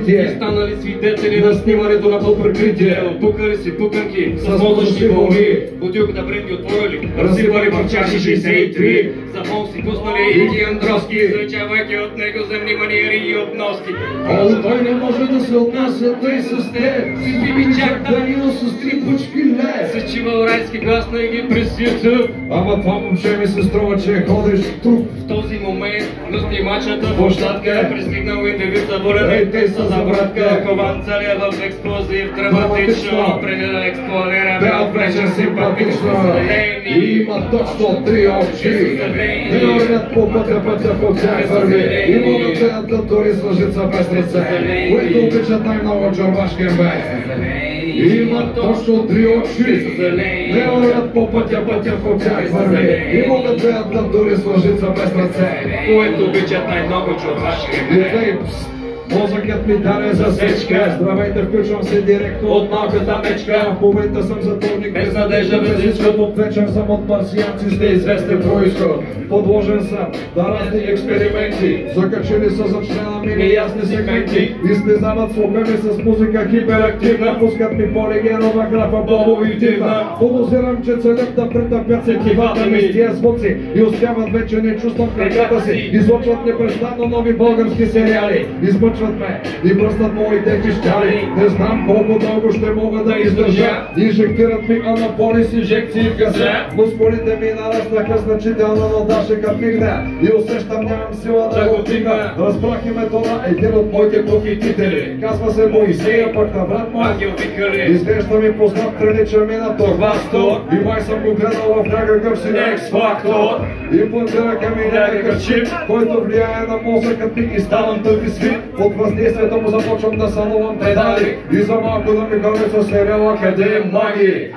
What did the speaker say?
събитие. Станали свидетели на снимането на под прикритие. Пукали си пуканки с мозъчни вълни. Бутилката бренди отворили, разсипали в чаши 63. За мол си пуснали и ги андроски, изречавайки от него земни маниери и обноски. О, той не може да се отнася тъй с теб. Си би чак Данил с 3 пучки лед. се чивал райски глас на ги пресица. Ама това момче ми се струва, че ходиш тук. В този момент на снимачната площадка пристигнал индивид съборен. Ей, те са за братка. Кован целия в експлозив, драматично, преди да експлодира, бе отвлечен симпатично. Има точно 3 очи. Не вървят по пътя, пътя по тях върви. И могат да дори с лъжица без ръце, които обичат най-много джорбашки бе. Има точно 3 очи. Не вървят по пътя, пътя по тях върви. И могат да дори с лъжица без ръце, които обичат най-много джорбашки бе. Мозъкът ми даде засечка. Здравейте, включвам се директно От малката мечка, в момента съм затворник без надежда, без изход. Отвлечен съм от марсианци с неизвестен произход. Подложен съм на разни експерименти. Закачени са за члена ми неясни сегменти. Изтезават слухами с музика хиперактивна. Пускат ми полигенова графа по-обективна. Подозирам, че целят да претъпят сетивата ми с тия звуци и успяват вече не чувствам краката си. Излъчват непрестанно нови български сериали. Измъчват ме и бръснат моите пищали. Не знам колко дълго ще мога да издържа. Инжектират ми анаболи с инжекции в газа. Мускулите ми нараснаха значително, но дашекът мигна и усещам, нямам сила да го вдигна. Разбрах името на един от моите похитители. Казва се Моисея, пък на брат му Ангел Викали. изглежда ми познат, прилича ми на Торвасто. И май съм го гледал в някакъв си X-Factor. И плантираха ми някакъв чип, който влияе на мозъкът ми и ставам тъпи свит. Под въздействието му започвам да сънувам педали и за малко да ми хареса сериала Къде е маги.